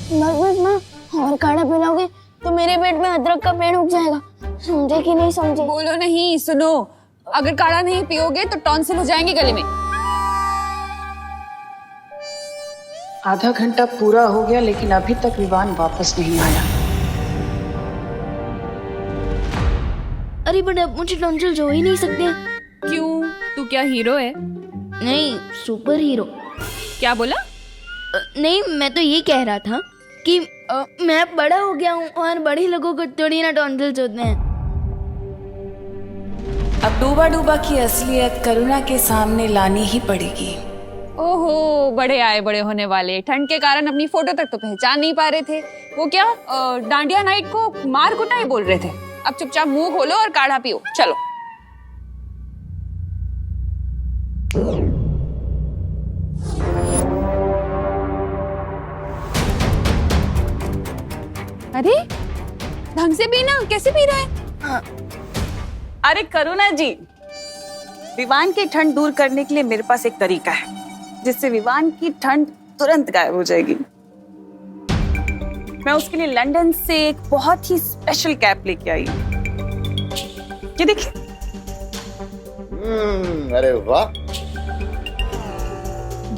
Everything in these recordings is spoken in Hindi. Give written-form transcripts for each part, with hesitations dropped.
बस माँ, और काढ़ा पिलाओगे तो मेरे पेट में अदरक का पेड़ उग जाएगा। समझे कि नहीं समझे? बोलो नहीं, सुनो। अगर काढ़ा नहीं पियोगे तो टॉन्सिल हो जाएंगे गले में। आधा घंटा पूरा हो गया लेकिन अभी तक विवान वापस नहीं आया। अरे बट अब मुझे टॉन्सिल्स हो ही नहीं सकते। क्यों? तू क्या हीरो है? नहीं, सुपर हीरो। क्या बोला? नहीं, मैं तो ये कह रहा था कि मैं बड़ा हो गया हूँ और बड़े लोगों को थोड़ी ना टॉन्सिल्स होते हैं। अब डूबा डूबा की असलियत करुणा के सामने लानी ही पड़ेगी। ओहो, बड़े आए बड़े होने वाले। ठंड के कारण अपनी फोटो तक तो पहचान नहीं पा रहे थे। वो क्या डांडिया नाइट को मार कुटाई बोल रहे थे। अब चुपचाप मुंह खोलो और काढ़ा पियो। चलो। अरे ढंग से पीना, कैसे पी रहा है? अरे करुणा जी, विवान की ठंड दूर करने के लिए मेरे पास एक तरीका है जिससे विवान की ठंड तुरंत गायब हो जाएगी। मैं उसके लिए लंदन से एक बहुत ही स्पेशल कैप लेके आई हूँ। ये देखिए। अरे वाह,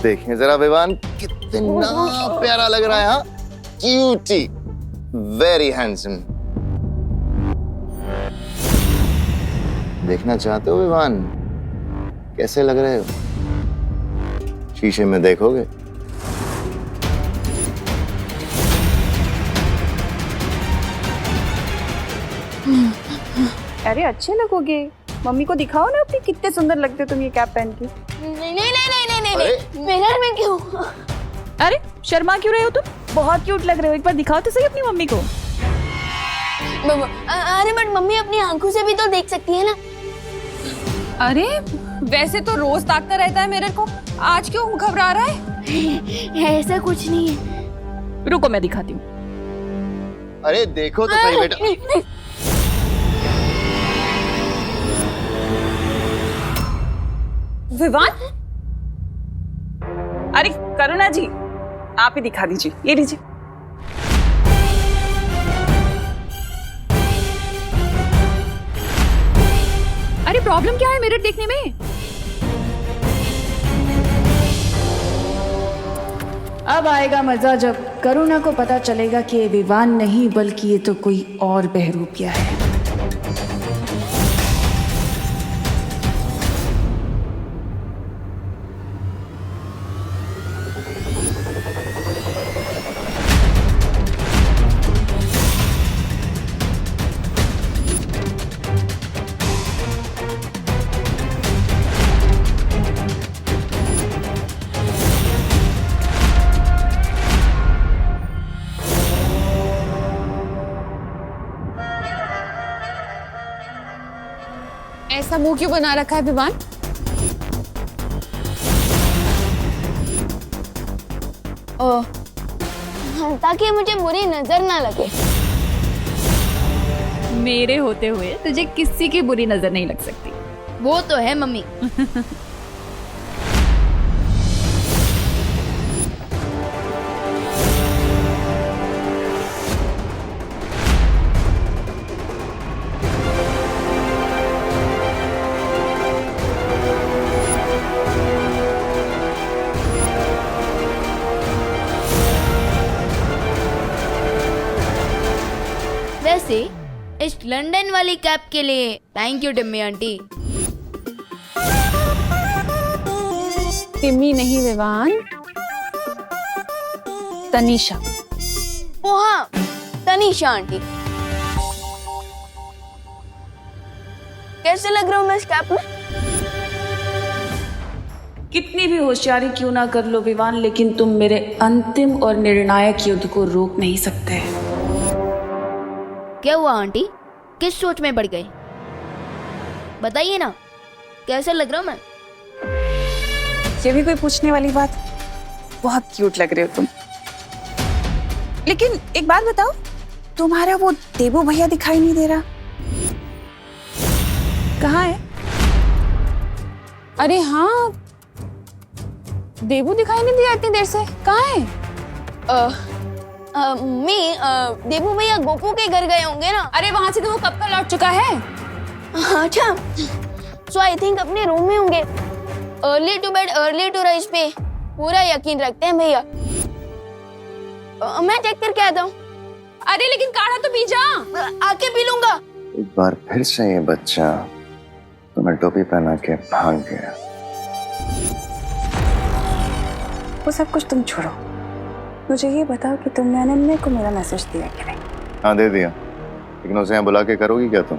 देखें जरा विवान कितना प्यारा लग रहा है। हाँ, क्यूटी, वेरी हैंडसम। देखना चाहते हो विवान कैसे लग रहे हो? शीशे में देखोगे? अरे अच्छे लगोगे। मम्मी को दिखाओ ना अपनी, कितने सुंदर लगते हो तुम ये कैप पहन के। नहीं, मिरर में क्यों? अरे शर्मा क्यों रहे हो तुम? बहुत क्यूट लग रहे हो। एक बार दिखाओ तो सही अपनी मम्मी को। अरे बट मम्मी अपनी आंखों से भी तो देख सकती है ना। अरे वैसे तो रोज ताकता रहता है मिरर को, आज क्यों घबरा रहा है? ऐसा कुछ नहीं है। रुको मैं दिखाती हूँ। अरे देखो तो सही बेटा। विवान, अरे करुणा जी, आप ही दिखा दीजिए। ये लीजिए। अरे प्रॉब्लम क्या है मिरर देखने में? अब आएगा मजा जब करुणा को पता चलेगा कि ये विवान नहीं बल्कि ये तो कोई और बहरूपिया है। ऐसा मुंह क्यों बना रखा है विवान? ताकि मुझे बुरी नजर ना लगे। मेरे होते हुए तुझे किसी की बुरी नजर नहीं लग सकती। वो तो है मम्मी। वैसे इस लंदन वाली कैप के लिए thank you Timmy aunty. Timmy नहीं विवान, तनीषा। ओ हाँ, तनीषा आंटी। कैसे लग रहा हूँ मैं इस कैप में? कितनी भी होशियारी क्यों ना कर लो विवान, लेकिन तुम मेरे अंतिम और निर्णायक युद्ध को रोक नहीं सकते। क्या हुआ आंटी? किस सोच में पड़ गए? बताइए ना, कैसे लग रहा हूँ मैं? ये भी कोई पूछने वाली बात? बहुत क्यूट लग रहे हो तुम। लेकिन एक बात बताओ, तुम्हारा वो देबू भैया दिखाई नहीं दे रहा, कहाँ है? अरे हाँ, देबू दिखाई नहीं दिया इतनी देर से। कहाँ है? मम्मी देबू भैया गोपू के घर गए होंगे ना। अरे वहां से तो वो कब का लौट चुका है। अच्छा, सो आई थिंक अपने रूम में होंगे। Early to bed early to rise पे पूरा यकीन रखते हैं भैया। मैं चेक करके आता हूँ। अरे लेकिन काढ़ा तो पी जा। आके पी लूंगा। एक बार फिर से ये बच्चा तुम्हें टोपी पहना के भाग गया। वो सब कुछ तुम छोड़ो, मुझे ये बताओ कि तुमने अनन्या को मेरा मैसेज दिया कि नहीं? हाँ दे दिया, लेकिन उसे यहाँ बुला के करोगी क्या तुम?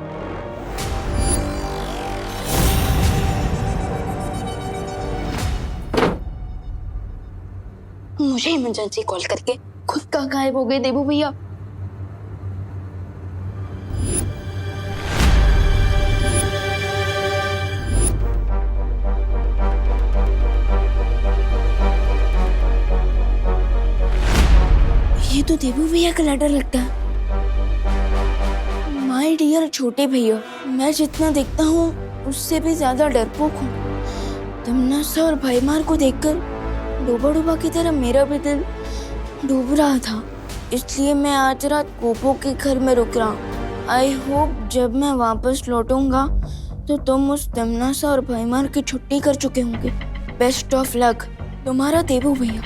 मुझे इमरजेंसी कॉल करके खुद का गायब हो गए देबू भैया। ये तो देबू भैया का लेटर लगता है। माय डियर छोटे भैया, मैं जितना देखता हूँ उससे भी ज्यादा डरपोक हूँ। तमन्ना और भाईमार को देखकर डूबा डूबा की तरह मेरा भी दिल डूब रहा था, इसलिए मैं आज रात गोपू के घर में रुक रहा हूँ। आई होप जब मैं वापस लौटूंगा तो तुम उस तमन्ना और भाईमार की छुट्टी कर चुके होंगे। बेस्ट ऑफ लक, तुम्हारा देबू भैया।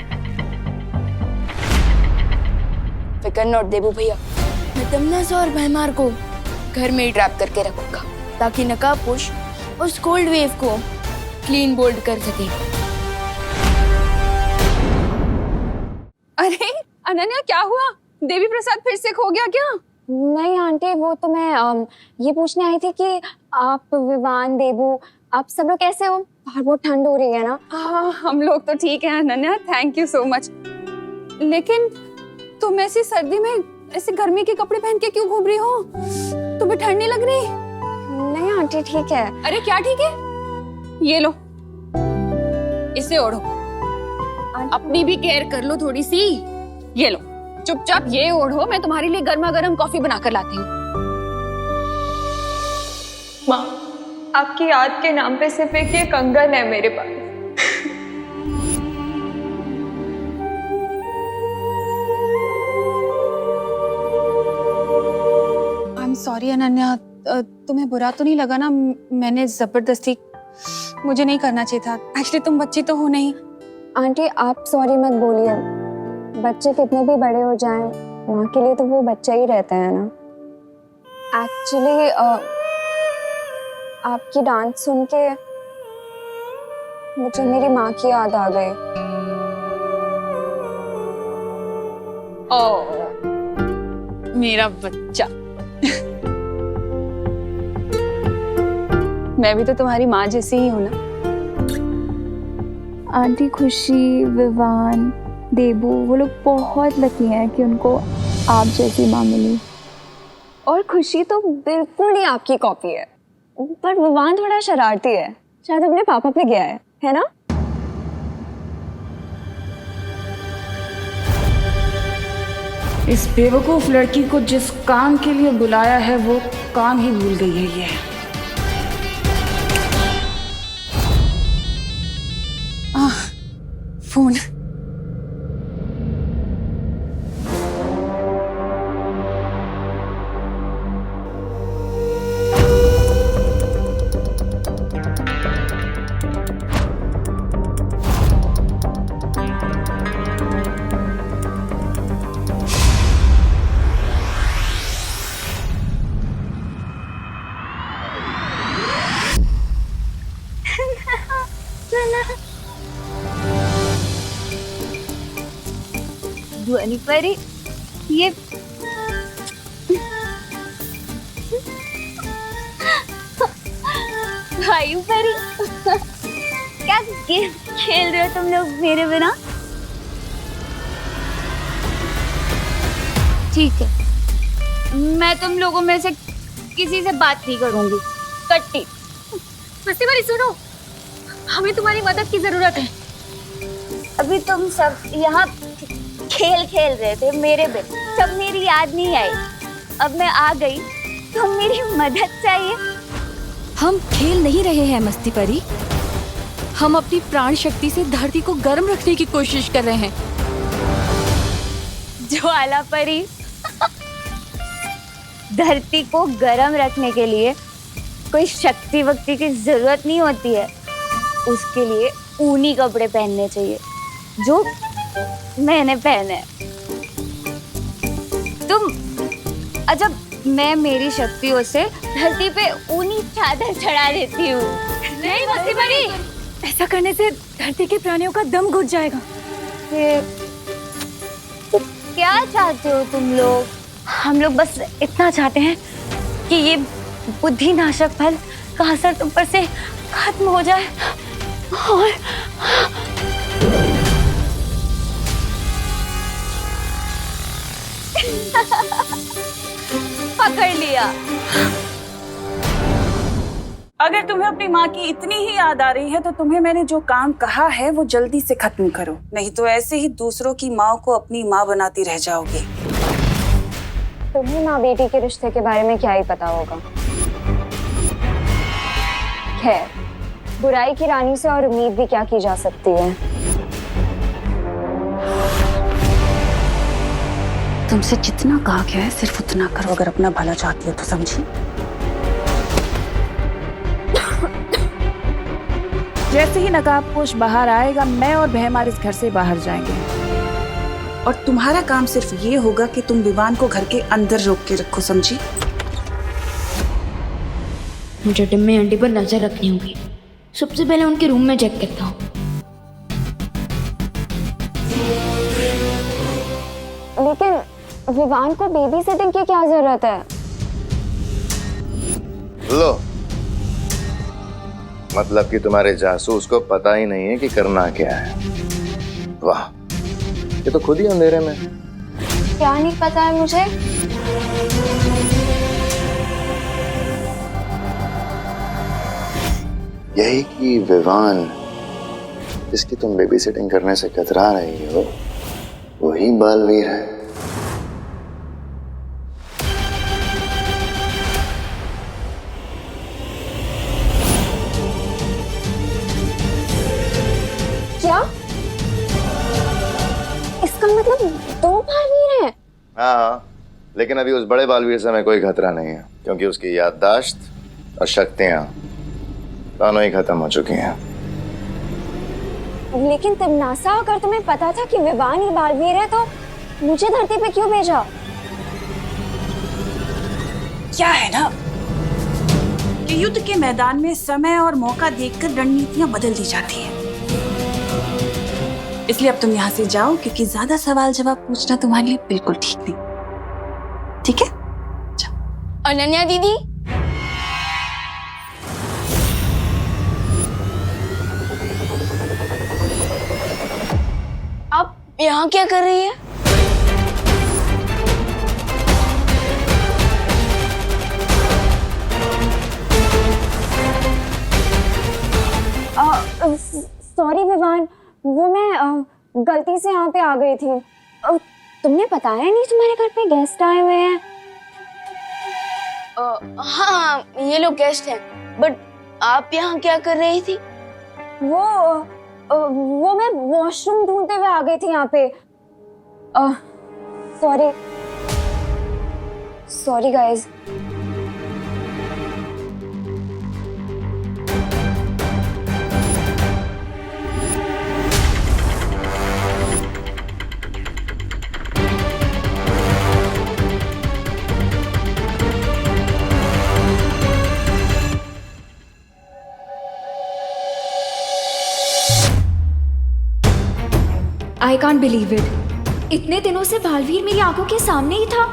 फिकर नॉट देबू भैया, मैं तमन्ना और भाईमार को घर में ही ट्रैप करके रखूंगा ताकि नकाबपोश उस कोल्ड वेव को क्लीन बोल्ड कर सके। अरे अनन्या क्या हुआ? देवी प्रसाद फिर से खो गया क्या? नहीं आंटी, वो तो मैं ये पूछने आई थी कि आप विवान देबू आप सब लोग कैसे हो? बाहर बहुत ठंड हो रही है ना। हाँ हम लोग तो ठीक है Ananya, thank you so much. लेकिन तुम ऐसी सर्दी में ऐसे गर्मी के कपड़े पहन के क्यों घूम रही हो? तुम्हें ठंड नहीं लग रही? नहीं आंटी ठीक है। अरे क्या ठीक है? ये लो, इसे ओढ़ो, अपनी भी केयर कर लो थोड़ी सी। ये लो चुपचाप ये ओढ़ो, मैं तुम्हारे लिए गर्मा गर्म कॉफी बनाकर लाती हूँ। माँ, आपकी याद के नाम पे सिर्फ एक ये कंगन है मेरे पास। आई एम सॉरी अनन्या, तुम्हें बुरा तो नहीं लगा ना? मैंने जबरदस्ती, मुझे नहीं करना चाहिए था। एक्चुअली तुम बच्ची तो हो नहीं। आंटी आप सॉरी मत बोलिए, बच्चे कितने भी बड़े हो जाएं माँ के लिए तो वो बच्चा ही रहता है ना। एक्चुअली आपकी डांस सुन के मुझे मेरी माँ की याद आ गई। ओ मेरा बच्चा। मैं भी तो तुम्हारी माँ जैसी ही हूँ ना। आंटी खुशी, विवान, देबू वो लोग बहुत लकी हैं कि उनको आप जैसी माँ मिली। और खुशी तो बिल्कुल ही आपकी कॉपी है, पर विवान थोड़ा शरारती है, शायद अपने पापा पे गया है ना? इस बेवकूफ लड़की को जिस काम के लिए बुलाया है वो काम ही भूल गई है ये। फोन। ध्वनि परी, ये भाई परी, क्या गेम खेल रहे हो तुम लोग मेरे बिना? ठीक है, मैं तुम लोगों में से किसी से बात नहीं करूंगी। कट्टी मस्ती परी सुनो, हमें तुम्हारी मदद की जरूरत है। अभी तुम सब यहाँ खेल खेल रहे थे मेरे बिन, तब मेरी याद नहीं आई। अब मैं आ गई तो मेरी मदद चाहिए। हम खेल नहीं रहे हैं मस्ती परी, हम अपनी प्राण शक्ति से धरती को गर्म रखने की कोशिश कर रहे हैं। ज्वाला परी। धरती को गर्म रखने के लिए कोई शक्ति वक्ति की जरूरत नहीं होती है, उसके लिए ऊनी कपड़े पहनने चाहिए जो मैंने पहने। तुम अजब, मैं मेरी शक्तियों से धरती पे ऊनी चादर चढ़ा देती हूँ। नहीं मस्ती परी, ऐसा करने से धरती के प्राणियों का दम घुट जाएगा। तो क्या चाहते हो तुम लोग? हम लोग बस इतना चाहते हैं कि ये बुद्धिनाशक फल का असर तुम पर से खत्म हो जाए और पकड़ लिया। अगर तुम्हें अपनी माँ की इतनी ही याद आ रही है तो तुम्हें मैंने जो काम कहा है वो जल्दी से खत्म करो, नहीं तो ऐसे ही दूसरों की माँ को अपनी माँ बनाती रह जाओगी। तुम्हें माँ बेटी के रिश्ते के बारे में क्या ही पता होगा। खैर, बुराई की रानी से और उम्मीद भी क्या की जा सकती है। तुमसे जितना कहा गया है सिर्फ उतना करो, अगर अपना भला चाहती हो तो, समझी? जैसे ही नकाबपोश बाहर आएगा, मैं और बहमार इस घर से बाहर जाएंगे और तुम्हारा काम सिर्फ ये होगा कि तुम विवान को घर के अंदर रोक के रखो, समझी? मुझे टिम्मी आंटी पर नजर रखनी होगी। सबसे पहले उनके रूम में चेक करता हूँ। लेकिन विवान को बेबी सिटिंग की क्या जरूरत है? लो, मतलब कि तुम्हारे जासूस को पता ही नहीं है कि करना क्या है। वाह, ये तो खुद ही अंधेरे में। क्या नहीं पता है मुझे? यही कि विवान जिसकी तुम बेबी सिटिंग करने से कतरा रही हो, वही बालवीर है। क्या? इसका मतलब 2 बालवीर हैं? हाँ, लेकिन अभी उस बड़े बालवीर से हमें कोई खतरा नहीं है, क्योंकि उसकी याददाश्त और शक्तियां दोनों ही खत्म हो चुकी हैं। लेकिन तमन्नासा, अगर तुम्हें पता था कि विवान ही बालवीर है तो मुझे धरती पे क्यों भेजा? क्या है ना कि युद्ध के मैदान में समय और मौका देखकर रणनीतियां बदल दी जाती हैं। इसलिए अब तुम यहाँ से जाओ, क्योंकि ज्यादा सवाल जवाब पूछना तुम्हारे लिए बिल्कुल ठीक नहीं। ठीक है? अनन्या दीदी, आप यहाँ क्या कर रही है? सॉरी विवान, वो मैं गलती से यहाँ पे आ गई थी। तुमने बताया नहीं तुम्हारे घर पे गेस्ट आए हुए हैं? हाँ, ये लोग गेस्ट हैं, बट आप यहाँ क्या कर रही थी? वो मैं वॉशरूम ढूंढते हुए आ गई थी यहाँ पे। Sorry guys. I can't believe it. इतने दिनों से बालवीर मेरी आंखों के सामने ही था।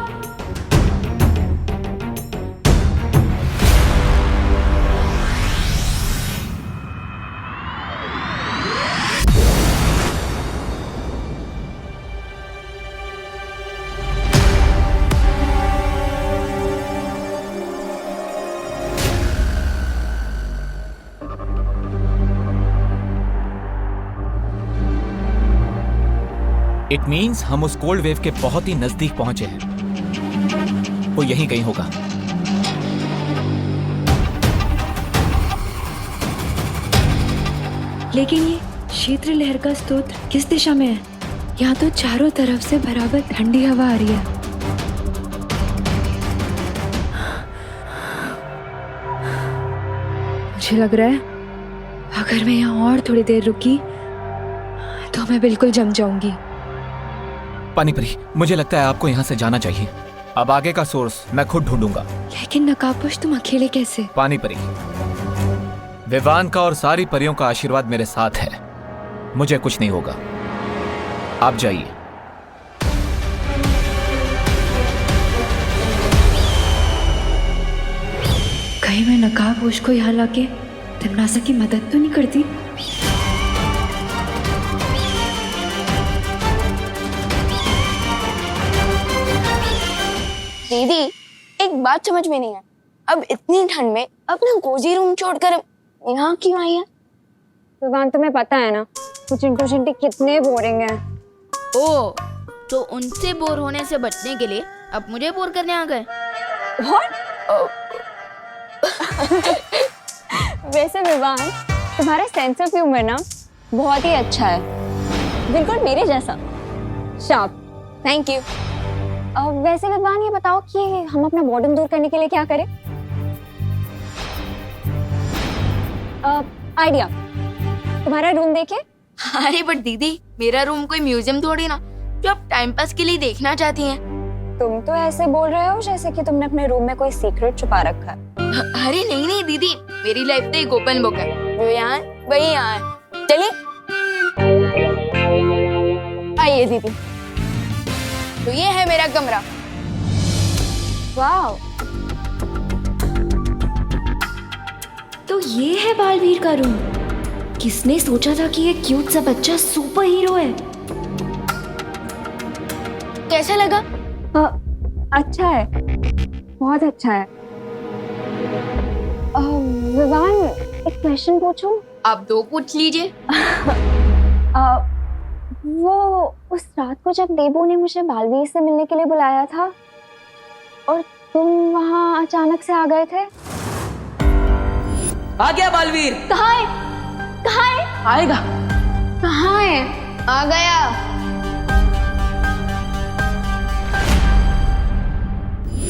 इट मीन्स हम उस कोल्ड वेव के बहुत ही नजदीक पहुंचे हैं। वो यहीं कहीं होगा। लेकिन ये क्षेत्र लहर का स्रोत किस दिशा में है? यहाँ तो चारों तरफ से बराबर ठंडी हवा आ रही है। मुझे लग रहा है अगर मैं यहाँ और थोड़ी देर रुकी तो मैं बिल्कुल जम जाऊंगी। पानीपरी, मुझे लगता है आपको यहाँ से जाना चाहिए। अब आगे का सोर्स मैं खुद ढूंढूंगा। लेकिन नकाबपोश, तुम अकेले कैसे? पानीपरी, विवान का और सारी परियों का आशीर्वाद मेरे साथ है। मुझे कुछ नहीं होगा। आप जाइए। कहीं मैं नकाबपोश को यहाँ लाके तिमनासा की मदद तो नहीं करती? दीदी, एक बात समझ में नहीं है, अब इतनी ठंड में अपना कोजी रूम छोड़कर यहाँ क्यों आई है? विवान, तुम्हें पता है ना वो चिंटू चिंटी कितने बोरिंग हैं। ओ, तो उनसे बोर होने से बचने के लिए अब मुझे बोर करने आ गए। वैसे विवान, तुम्हारा सेंस ऑफ ह्यूमर ना बहुत ही अच्छा है, बिल्कुल मेरे जैसा शार्प। Thank you. वैसे विवान, ये बताओ कि हम अपना बोर्डम दूर करने के लिए क्या करें? आइडिया, तुम्हारा रूम देखे? अरे बट दीदी, मेरा रूम कोई म्यूजियम थोड़ी ना जो आप टाइम पास के लिए देखना चाहती हैं। तुम तो ऐसे बोल रहे हो जैसे कि तुमने अपने रूम में कोई सीक्रेट छुपा रखा है। अरे नहीं नहीं दीदी, मेरी लाइफ तो एक ओपन बुक है, जो यहाँ वही यहाँ है। चलिए आइए दीदी, तो ये है मेरा कमरा। वाह, तो ये है बालवीर का रूम। किसने सोचा था कि ये क्यूट सा बच्चा सुपर हीरो है? कैसा लगा? अच्छा है, बहुत अच्छा है। विवान, एक क्वेश्चन पूछूं? आप दो पूछ लीजिए। वो उस रात को जब देबू ने मुझे बालवीर से मिलने के लिए बुलाया था और तुम वहाँ अचानक से आ गए थे। आ गया बालवीर। कहाँ है? कहाँ है? आएगा। कहाँ है? आ गया।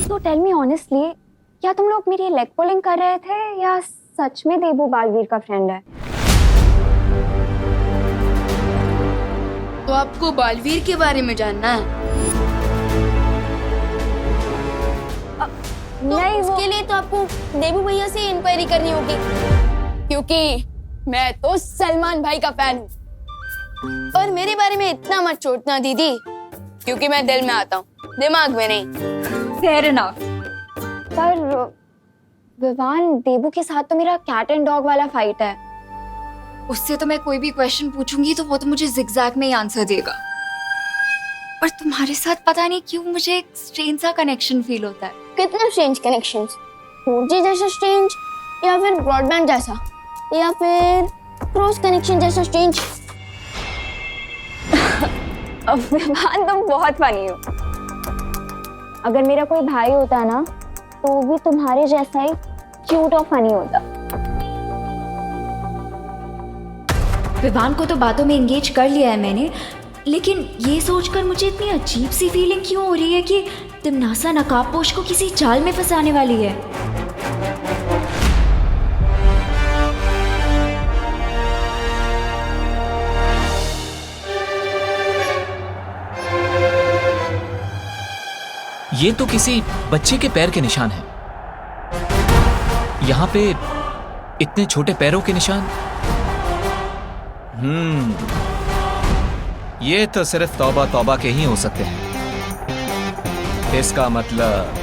तो टेल मी ऑनेस्टली, क्या तुम लोग मेरी लेग पुलिंग कर रहे थे या सच में देबू बालवीर का फ्रेंड है? तो आपको बालवीर के बारे में जानना है? तो नहीं, उसके लिए तो आपको देबू भैया से इंक्वायरी करनी होगी, क्योंकि मैं तो सलमान भाई का फैन हूँ। और मेरे बारे में इतना मत सोचना दीदी, क्योंकि मैं दिल में आता हूँ, दिमाग में नहीं। Fair enough. पर विवान, देबू के साथ तो मेरा कैट एंड डॉग वाला फाइट है। उससे तो मैं कोई भी क्वेश्चन पूछूंगी तो वो तो मुझे जिगजैग में ही आंसर देगा। पर तुम्हारे साथ पता नहीं क्यों मुझे एक स्ट्रेंज सा कनेक्शन फील होता है। कितना स्ट्रेंज कनेक्शंस? 4G जैसा स्ट्रेंज, या फिर ब्रॉडबैंड जैसा, या फिर क्रॉस कनेक्शन जैसा स्ट्रेंज? विवान, तुम बहुत फनी हो। अगर मेरा कोई भाई होता ना तो भी तुम्हारे जैसा ही क्यूट और फनी होता। विवान को तो बातों में एंगेज कर लिया है मैंने, लेकिन ये सोचकर मुझे इतनी अजीब सी फीलिंग क्यों हो रही है कि तिमनासा नकाबपोश को किसी जाल में फंसाने वाली है। ये तो किसी बच्चे के पैर के निशान हैं। यहाँ पे इतने छोटे पैरों के निशान। ये तो सिर्फ तौबा तौबा के ही हो सकते हैं। इसका मतलब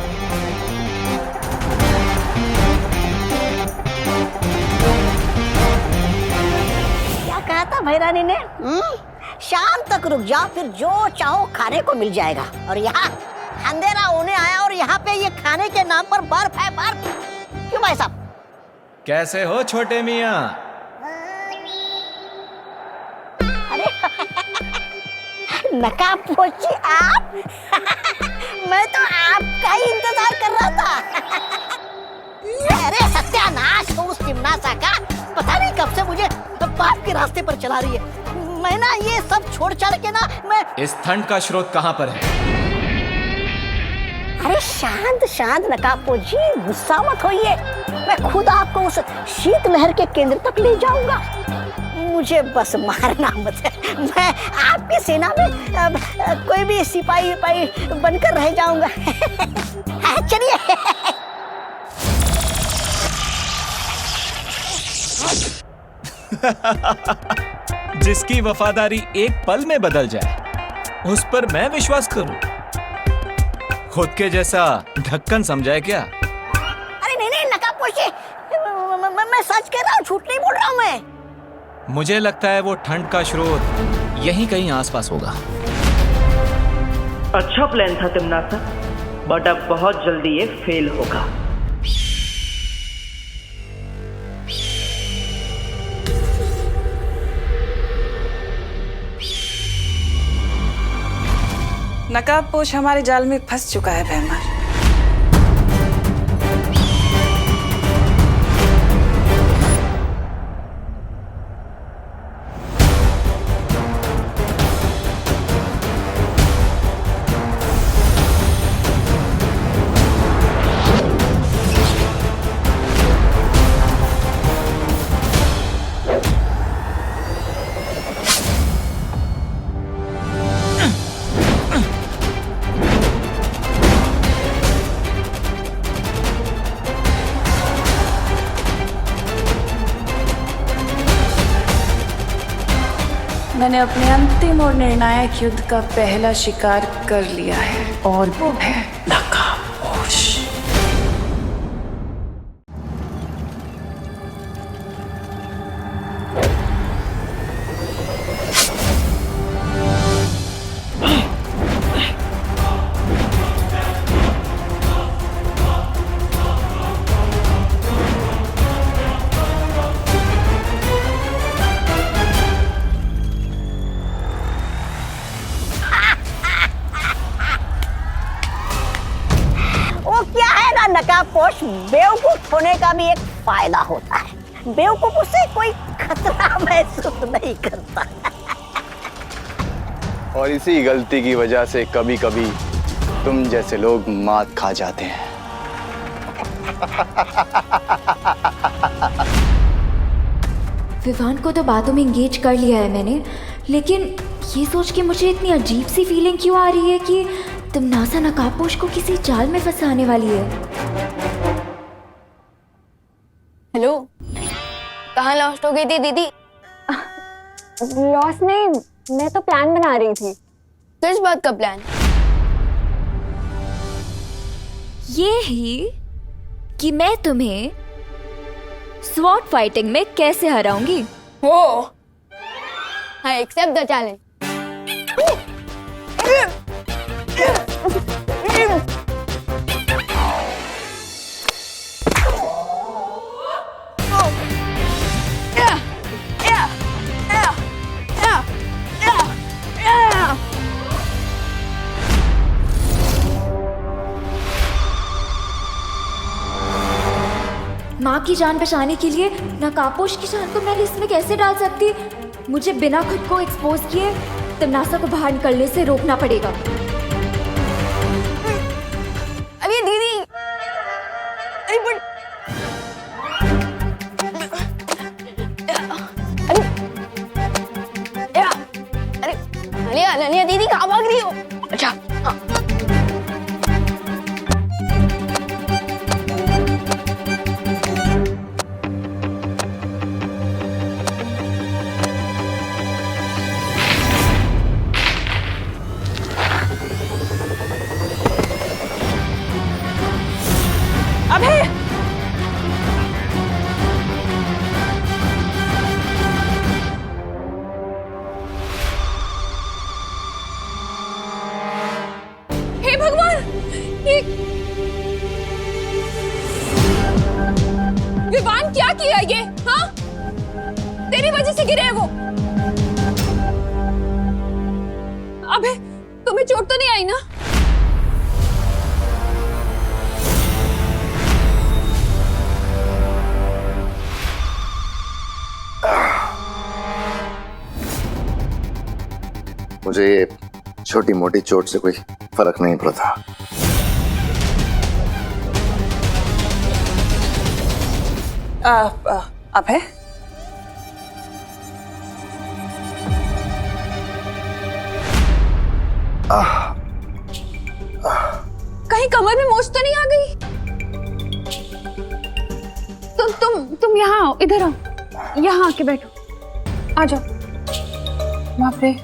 क्या कहा था भाई रानी ने? शाम तक रुक जाओ, फिर जो चाहो खाने को मिल जाएगा। और यहाँ अंधेरा होने आया और यहाँ पे ये खाने के नाम पर बर्फ है, बर्फ। क्यों भाई साहब? कैसे हो छोटे मियाँ? अरे नकाबपोश जी आप? मैं तो आपका ही इंतजार कर रहा था। अरे सत्यानाश हो उस तिमनासा का, पता नहीं कब से मुझे बाप के रास्ते पर चला रही है। मैं ना ये सब छोड़ छाड़ के ना मैं। इस ठंड का स्रोत कहाँ पर है? अरे शांत शांत नकाबपोश जी, गुस्सा मत होइए। मैं खुद आपको उस शीत लहर के केंद्र तक ले जाऊंगा। मुझे बस मारना मत है। मैं आपकी सेना में कोई भी सिपाही बनकर रह जाऊंगा। चलिए। जिसकी वफादारी एक पल में बदल जाए, उस पर मैं विश्वास करूं? खुद के जैसा ढक्कन समझाए क्या? अरे नहीं नकाबपोश जी, मैं सच कह रहा हूँ, झूठ नहीं बोल रहा हूँ मैं। मुझे लगता है वो ठंड का स्रोत यहीं कहीं आसपास होगा। अच्छा प्लान था तिमनासा, बट अब बहुत जल्दी ये फेल होगा। नकाबपोश हमारे जाल में फंस चुका है भैमार। मैंने अपने अंतिम और निर्णायक युद्ध का पहला शिकार कर लिया है, और वो है नकाबपोश। नकाबपोश, बेवकूफ होने का भी एक फायदा होता है। बेवकूफ से कोई खतरा महसूस नहीं करता। और इसी गलती की वजह से कभी कभी तुम जैसे लोग मात खा जाते हैं। विवान को तो बातों में एंगेज कर लिया है मैंने, लेकिन ये सोच के मुझे इतनी अजीब सी फीलिंग क्यों आ रही है कि तिमनासा नकाबपोश को किसी जाल में फंसाने वाली है। हेलो, कहाँ लॉस्ट हो गई थी दीदी? लॉस नहीं, मैं तो प्लान बना रही थी। किस बात का प्लान? ये ही कि मैं तुम्हें स्वॉर्ड फाइटिंग में कैसे हराऊंगी। हो, I accept the challenge. माँ की जान बचाने के लिए नकाबपोश की जान को मैं लिस्ट में कैसे डाल सकती? मुझे बिना खुद को एक्सपोज किए तिमनासा को बाहर निकलने से रोकना पड़ेगा। अरे दीदी, अरे अनन्या दीदी कहाँ भाग रही हो? अच्छा हाँ। विवान क्या किया ये? हाँ, तेरी वजह से गिरे वो। अबे तुम्हें चोट तो नहीं आई ना? मुझे ये छोटी मोटी चोट से कोई फर्क नहीं पड़ता। अब है कहीं कमर में मोच तो नहीं आ गई? तुम यहाँ आओ, इधर आओ, यहाँ आके बैठो, आ जाओ। बाप रे,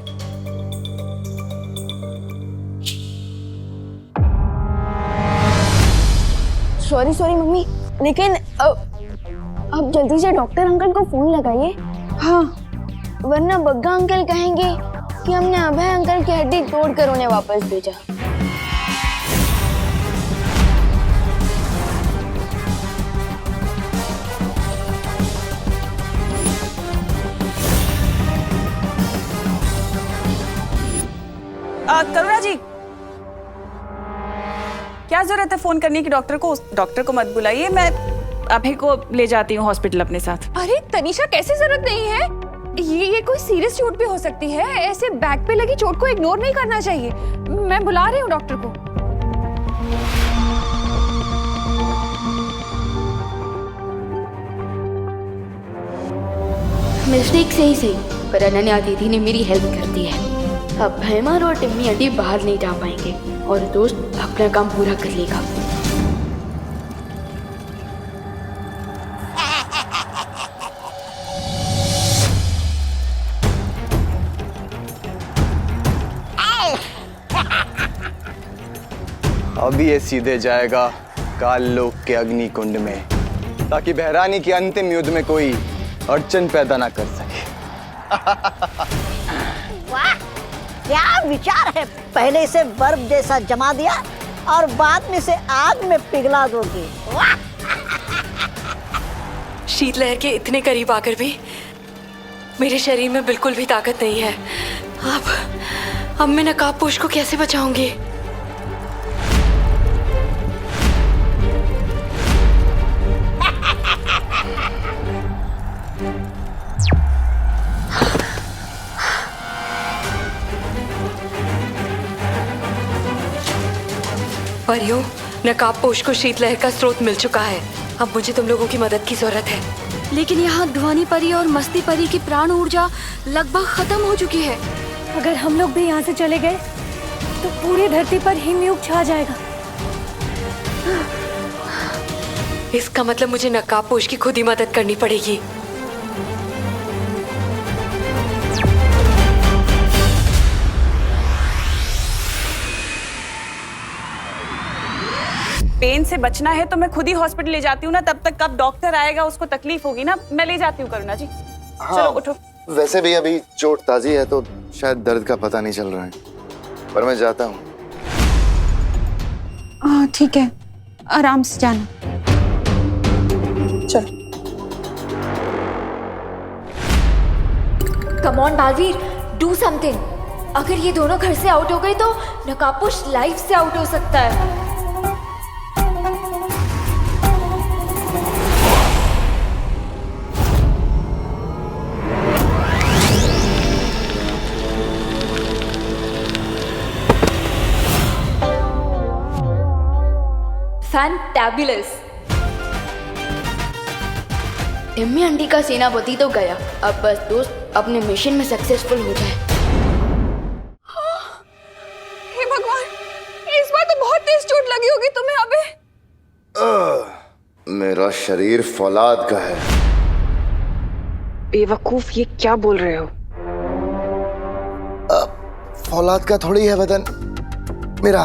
सॉरी मम्मी, लेकिन अब जल्दी से डॉक्टर अंकल को फोन लगाइए। हाँ, वरना बग्गा अंकल कहेंगे कि हमने अभय अंकल की हड्डी तोड़कर उन्हें वापस भेजा। करुणा जी, क्या जरूरत है फोन करने की डॉक्टर को? डॉक्टर को मत बुलाइए, मैं अभय को ले जाती हूँ हॉस्पिटल अपने साथ। अरे तनिषा, कैसे जरूरत नहीं है? ये कोई सीरियस चोट भी हो सकती है। ऐसे बैक पे लगी चोट को इग्नोर नहीं करना चाहिए। मैं बुला रही हूँ डॉक्टर को। मिस्टेक से ही सही, पर अनन्या दीदी ने मेरी हेल्प कर दी है। अब भैमार और टिम्मी आंटी बाहर नहीं जा पाएंगे और दोस्त अपना काम पूरा कर लेगा। अभी ये सीधे जाएगा काल लोक के अग्नि कुंड में, ताकि बहरानी के अंतिम युद्ध में कोई अड़चन पैदा ना कर सके। वाह, क्या विचार है! पहले इसे बर्फ जैसा जमा दिया और बाद में इसे आग में पिघला दोगे। वाह! शीतलहर के इतने करीब आकर भी मेरे शरीर में बिल्कुल भी ताकत नहीं है। अब मैं नकाबपोश को कैसे बचाऊंगी? परियों, नकाबपोश को शीतलहर का स्रोत मिल चुका है। अब मुझे तुम लोगों की मदद की जरूरत है। लेकिन यहाँ ध्वनि परी और मस्ती परी की प्राण ऊर्जा लगभग खत्म हो चुकी है। अगर हम लोग भी यहाँ से चले गए तो पूरी धरती पर हिमयुग छा जाएगा। इसका मतलब मुझे नकाबपोश की खुद ही मदद करनी पड़ेगी। पेन से बचना है तो मैं खुद ही हॉस्पिटल ले जाती हूँ ना, तब तक कब डॉक्टर आएगा उसको तकलीफ होगी ना। मैं ले जाती हूँ करुणा जी। हाँ, चलो उठो। वैसे भी अभी चोट ताजी है तो शायद दर्द का पता नहीं चल रहा है, पर मैं जाता हूँ। हाँ ठीक है, आराम से जाना। चलो। Come on Baalveer, do something. अगर ये दोनों घर से आउट हो गए तो नकाबपोश लाइफ से आउट हो सकता है। फैंटाबुलस। टिम्मी आंटी का सेनापति तो गया, अब बस दोस्त अपने मिशन में सक्सेसफुल हो जाए। हे भगवान, इस बार तो बहुत तेज चोट लगी होगी तुम्हें अबे। मेरा शरीर फौलाद का है। बेवकूफ, ये क्या बोल रहे हो? फौलाद का थोड़ी है बदन मेरा,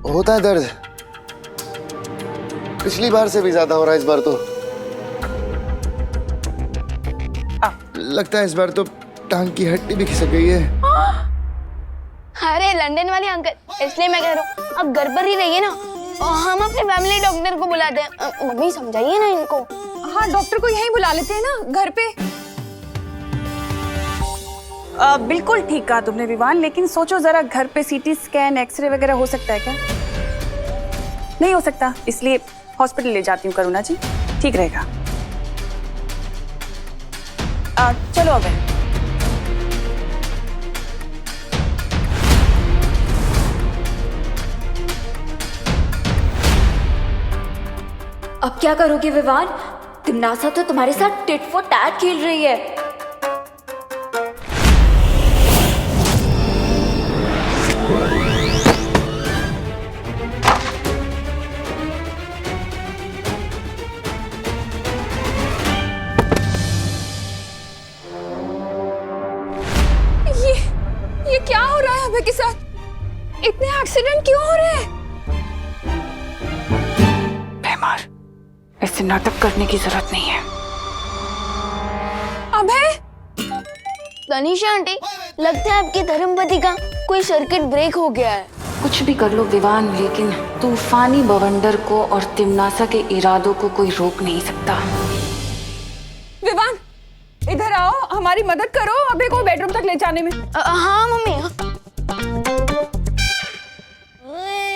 होता है दर्द। पिछली बार से भी ज्यादा हो रहा है इस बार तो। लगता है इस बार तो टांग की हड्डी भी खिसक गई है। अरे लंदन वाले अंकल, इसलिए मैं कह रहा हूँ अब घर पर ही रहिए ना, और हम अपने फैमिली डॉक्टर को बुलाते हैं। मम्मी समझाइए ना इनको। हाँ, डॉक्टर को यहीं बुला लेते हैं ना घर पे। बिल्कुल ठीक कहा तुमने विवान, लेकिन सोचो जरा, घर पे सीटी स्कैन, एक्सरे वगैरह हो सकता है क्या? नहीं हो सकता, इसलिए हॉस्पिटल ले जाती हूँ करुणा जी, ठीक रहेगा। चलो अब अब क्या करोगे विवान? तिमनासा तो तुम्हारे साथ टिट फॉर टैट खेल रही है। ये क्या हो रहा है अभय के साथ? इतने एक्सीडेंट क्यों हो रहे हैं? भैमार, ऐसे नाटक करने की जरूरत नहीं है। अभय! तनीषा आंटी, लगता है आपकी धर्मपति का कोई सर्किट ब्रेक हो गया है। कुछ भी कर लो विवान, लेकिन तूफानी बवंडर को और तिमनासा के इरादों को कोई रोक नहीं सकता। विवान, इधर आओ, हमारी मदद करो अभय को बेडरूम तक ले जाने में। हाँ मम्मी,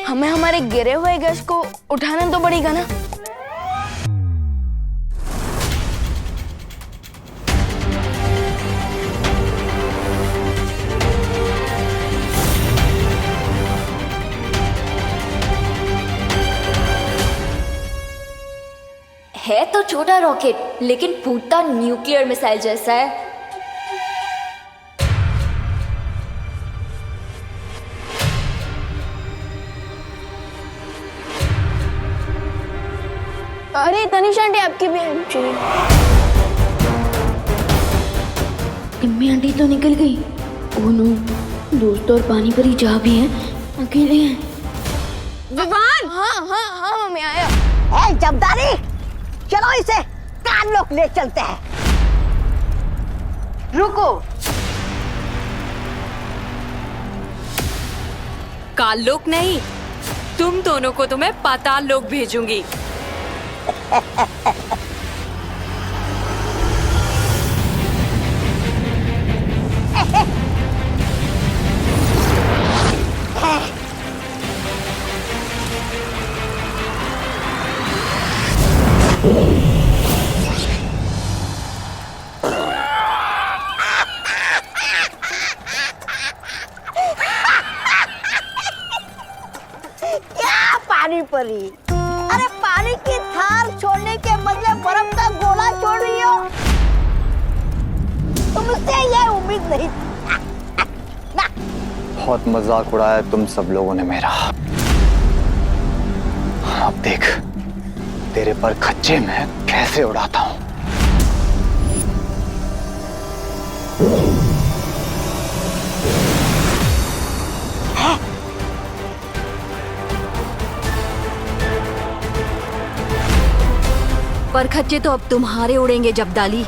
हमें हमारे गिरे हुए गेस्ट को उठाना तो पड़ेगा ना। है तो छोटा रॉकेट, लेकिन फूटता न्यूक्लियर मिसाइल जैसा है। अरे तनीषा आंटी, आपकी भी हेल्प चाहिए। टिम्मी आंटी तो निकल गई। ओह नो, दोस्त और पानी परी जा भी हैं, अकेले हैं। विवान! हाँ मम्मी, आया। ए जबदारी, चलो इसे कान लोग ले चलते हैं। रुको। काल लोक नहीं, तुम दोनों को तो मैं पाताल लोक भेजूंगी। क्या पानी परी? अरे पानी की थार छोड़ने के बदले बर्फ का गोला छोड़ रही हो। तुमसे ये उम्मीद नहीं थी। बहुत मजाक उड़ाया तुम सब लोगों ने मेरा। अब देख तेरे पर खच्चे में कैसे उड़ाता हूं। पर खच्चे तो अब तुम्हारे उड़ेंगे जबदाली।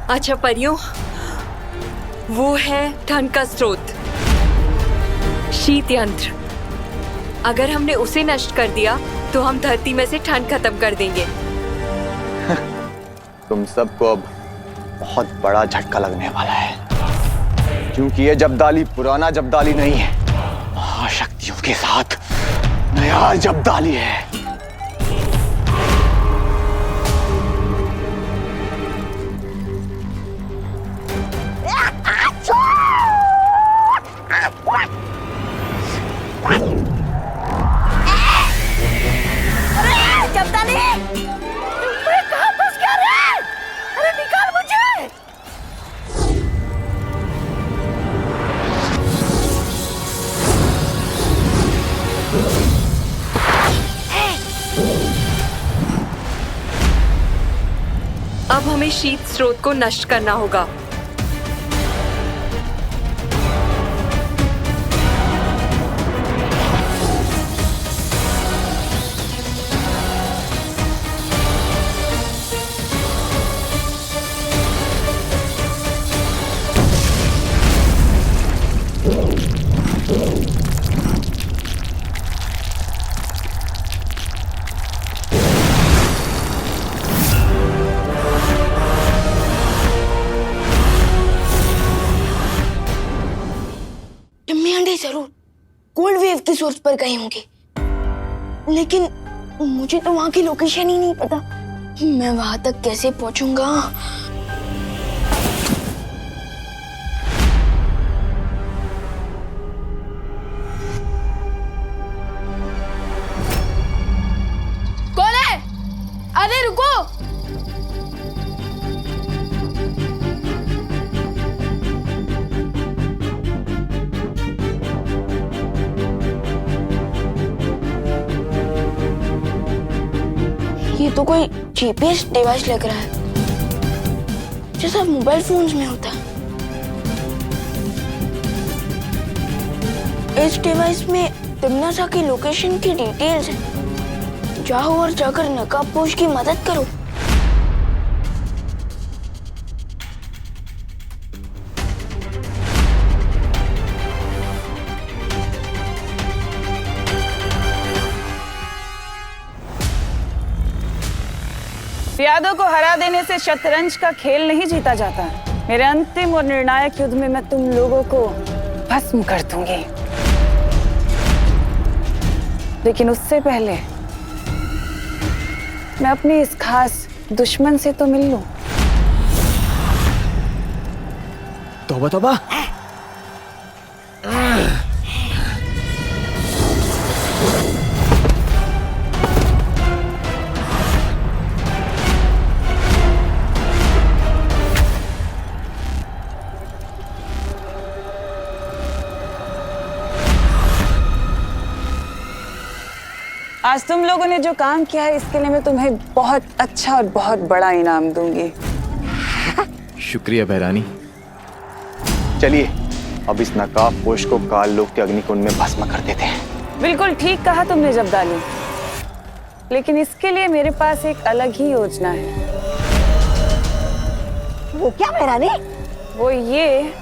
अच्छा परियों, वो है ठंड का स्रोत, शीत यंत्र। अगर हमने उसे नष्ट कर दिया तो हम धरती में से ठंड खत्म कर देंगे। तुम सबको अब बहुत बड़ा झटका लगने वाला है, क्योंकि ये जबदाली पुराना जबदाली नहीं है, महाशक्तियों के साथ नया जबदाली है। अब हमें शीत स्रोत को नष्ट करना होगा। जरूर कोल्ड वेव की सोर्स पर गए होंगे, लेकिन मुझे तो वहां की लोकेशन ही नहीं पता। मैं वहां तक कैसे पहुंचूंगा? तो कोई जीपीएस डिवाइस लग रहा है, जैसा मोबाइल फोन्स में होता है। इस डिवाइस में तिमनासा की लोकेशन की डिटेल्स हैं। जाओ और जाकर नकाबपोश की मदद करो। प्यादों को हरा देने से शतरंज का खेल नहीं जीता जाता। मेरे अंतिम और निर्णायक युद्ध में मैं तुम लोगों को भस्म कर दूंगी, लेकिन उससे पहले मैं अपने इस खास दुश्मन से तो मिल लूं। तौबा तौबा। आज तुम लोगों ने जो काम किया है इसके लिए मैं तुम्हें बहुत अच्छा और बहुत बड़ा इनाम दूंगी। शुक्रिया बहरानी। चलिए अब इस नकाबपोश को काल लोक के अग्निकुंड में भस्म कर देते हैं। बिल्कुल ठीक कहा तुमने जब्दाली, लेकिन इसके लिए मेरे पास एक अलग ही योजना है। वो क्या बहरानी? वो ये,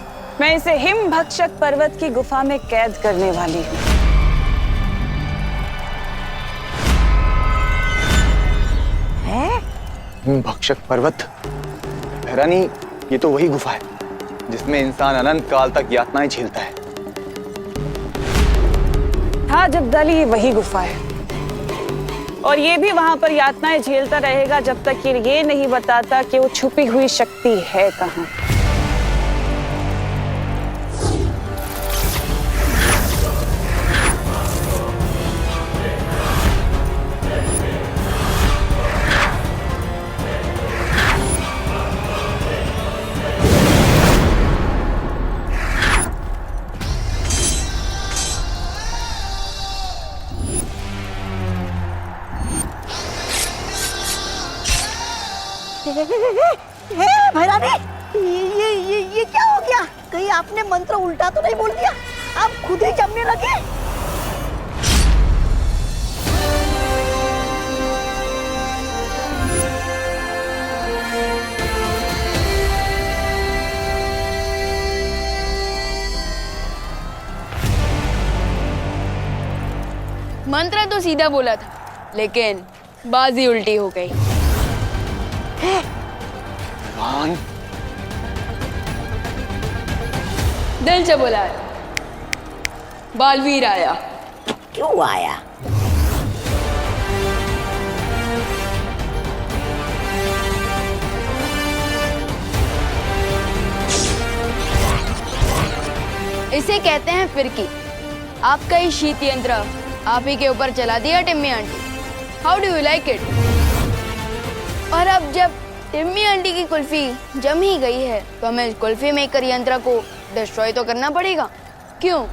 मैं इसे हिम भक्षक पर्वत की गुफा में कैद करने वाली हूँ। भक्षक पर्वत? बहरानी, ये तो वही गुफा है जिसमें इंसान अनंत काल तक यातनाएं झेलता है। हाँ जब्दाली, ये वही गुफा है, और ये भी वहां पर यातनाएं झेलता रहेगा जब तक ये नहीं बताता कि वो छुपी हुई शक्ति है कहाँ। भैरानी, ये क्या हो गया? कहीं आपने मंत्र उल्टा तो नहीं बोल दिया? आप खुद ही जमने लगे। मंत्र तो सीधा बोला था, लेकिन बाजी उल्टी हो गई। दिल से बोला है, बालवीर आया। क्यों आया? इसे कहते हैं फिरकी। आपका ही शीत यंत्र आप ही के ऊपर चला दिया Timmy aunty. How do you like it? और अब जब टिम्मी आंटी की कुल्फी जम ही गई है तो हमें कुल्फी मेकर यंत्र को डिस्ट्रॉय तो करना पड़ेगा। क्यों?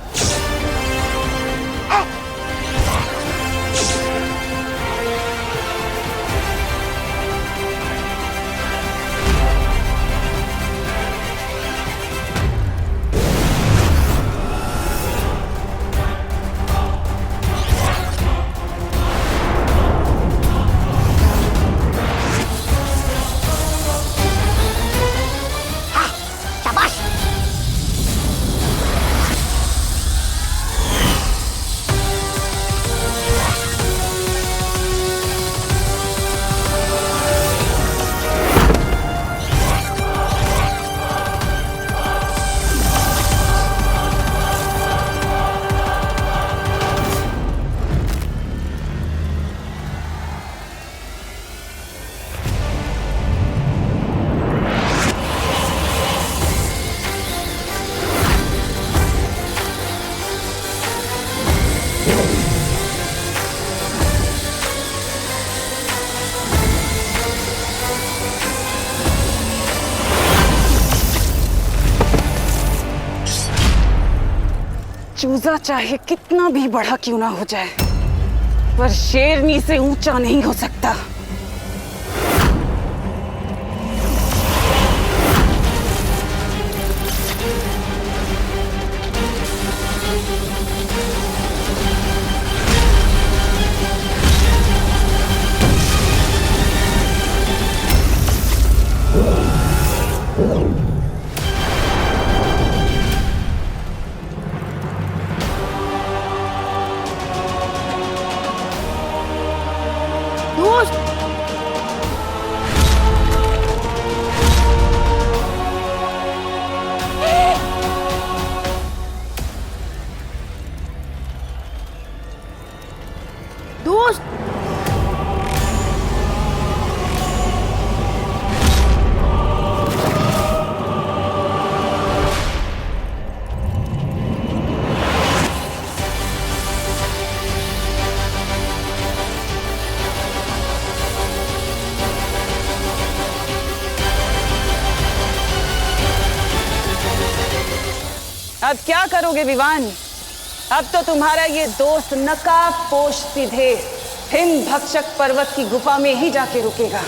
चूजा चाहे कितना भी बड़ा क्यों ना हो जाए, पर शेरनी से ऊंचा नहीं हो सकता। दोस्त। अब क्या करोगे विवान? अब तो तुम्हारा ये दोस्त नकाब पोश सीधे हिंद भक्षक पर्वत की गुफा में ही जाके रुकेगा।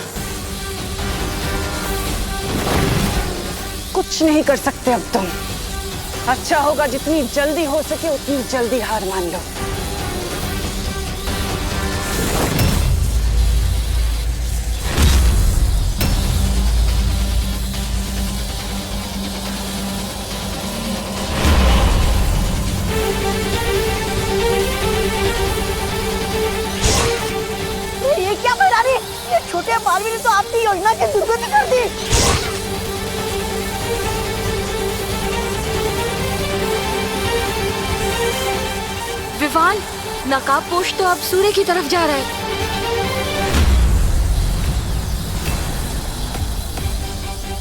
कुछ नहीं कर सकते अब तुम। अच्छा होगा जितनी जल्दी हो सके उतनी जल्दी हार मान लो। ये क्या मैदानी? ये छोटे बालवीर ने तो आपकी योजना की दुर्गति कर दी। विवान, नकाबपोश तो अब सूर्य की तरफ जा रहा है।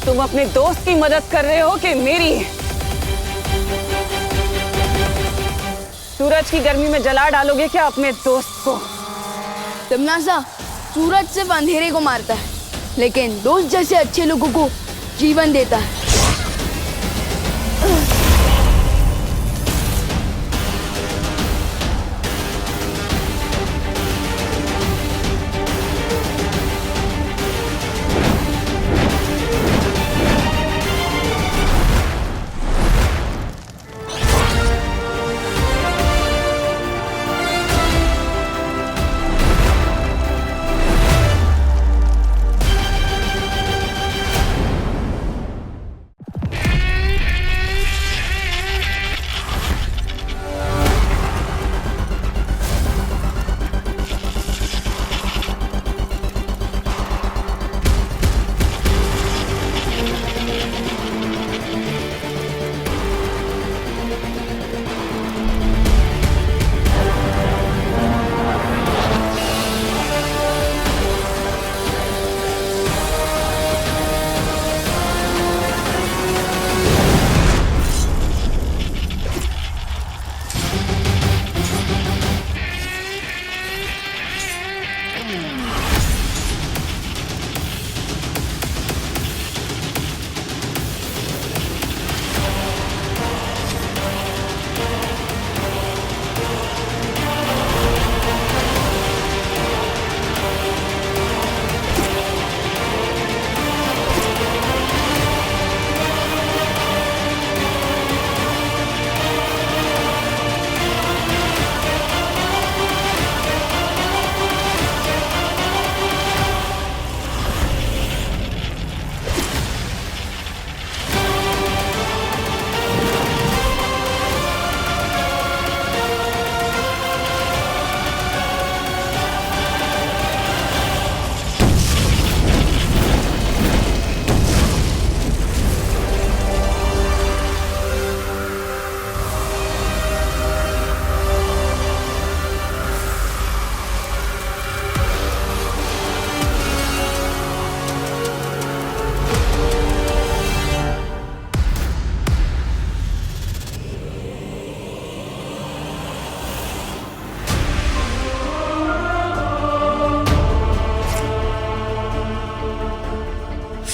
तुम अपने दोस्त की मदद कर रहे हो कि मेरी? सूरज की गर्मी में जला डालोगे क्या अपने दोस्त को? तमनासा, सूरज सिर्फ अंधेरे को मारता है, लेकिन दोस्त जैसे अच्छे लोगों को जीवन देता है।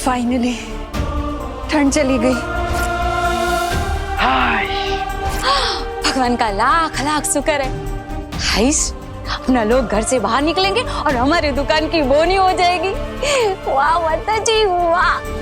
फाइनली ठंड चली गई। भगवान का लाख लाख शुक्र है। हाइस, अपना लोग घर से बाहर निकलेंगे और हमारी दुकान की बोनी हो जाएगी। वाह माता जी वाह।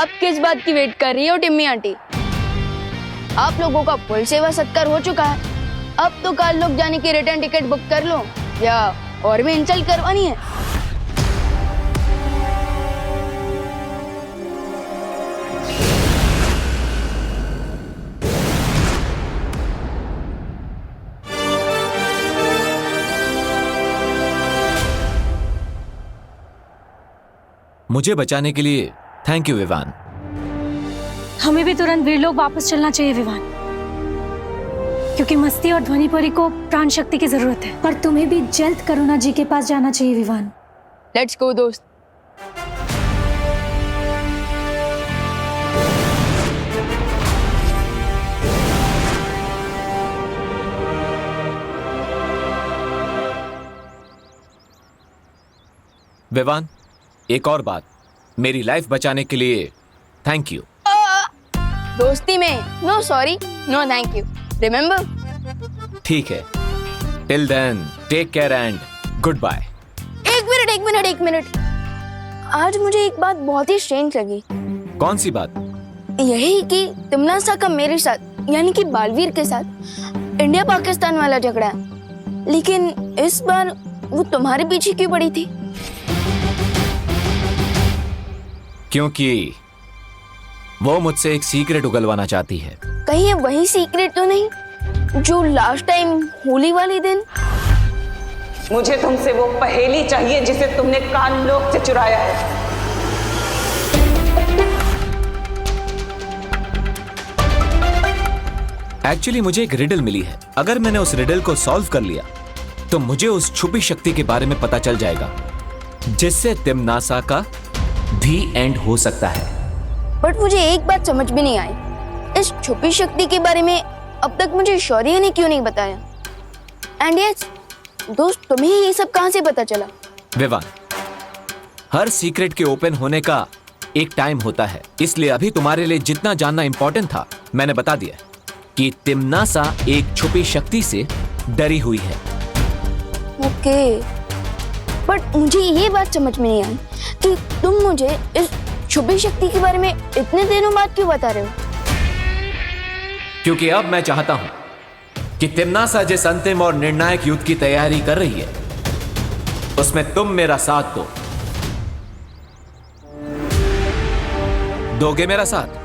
अब किस बात की वेट कर रही हो टिम्मी आंटी? आप लोगों का फुल सेवा सत्कार हो चुका है। अब तो काल लोग जाने की रिटर्न टिकट बुक कर लो, या और भी इंसल्ट करवानी है? मुझे बचाने के लिए थैंक यू विवान। हमें भी तुरंत वीर लोग वापस चलना चाहिए विवान, क्योंकि मस्ती और ध्वनिपुरी को प्राण शक्ति की जरूरत है। पर तुम्हें भी जल्द करुणा जी के पास जाना चाहिए विवान। लेट्स गो दोस्त। विवान, एक और बात, मेरी लाइफ बचाने के लिए थैंक यू। दोस्ती में no sorry no thank you, remember? ठीक है, till then take care and goodbye. एक मिनट। आज मुझे एक बात बहुत ही स्ट्रेंज लगी। कौन सी बात? यही कि तिमनासा का मेरे साथ यानी कि बालवीर के साथ इंडिया पाकिस्तान वाला झगड़ा है, लेकिन इस बार वो तुम्हारे पीछे क्यों पड़ी थी? क्योंकि वो मुझसे एक सीक्रेट उगलवाना चाहती है। कहीं ये वही सीक्रेट तो नहीं जो लास्ट टाइम होली वाले दिन? मुझे तुमसे वो पहेली चाहिए जिसे तुमने कानलोक से चुराया है। एक्चुअली मुझे एक रिडल मिली है। अगर मैंने उस रिडल को सॉल्व कर लिया तो मुझे उस छुपी शक्ति के बारे में पता चल जाएगा, जिससे तिमनासा का भी एंड हो सकता है। बट मुझे एक बात समझ में नहीं आई, इस छुपी शक्ति के बारे में अब तक मुझे शौर्य ने क्यों नहीं बताया? एंड यस दोस्त, तुम्हें ये सब कहां से पता चला? विवान, हर सीक्रेट के ओपन होने का एक टाइम होता है, इसलिए अभी तुम्हारे लिए जितना जानना इंपॉर्टेंट था मैंने बता दिया कि तिमनासा एक छुपी शक्ति से डरी हुई है। ओके, बट मुझे ये बात समझ में नहीं आई कि तुम मुझे इस छुपी शक्ति के बारे में इतने दिनों बाद क्यों बता रहे हो? क्योंकि अब मैं चाहता हूं कि तिमनासा जिस अंतिम और निर्णायक युद्ध की तैयारी कर रही है उसमें तुम मेरा साथ दो। दोगे मेरा साथ?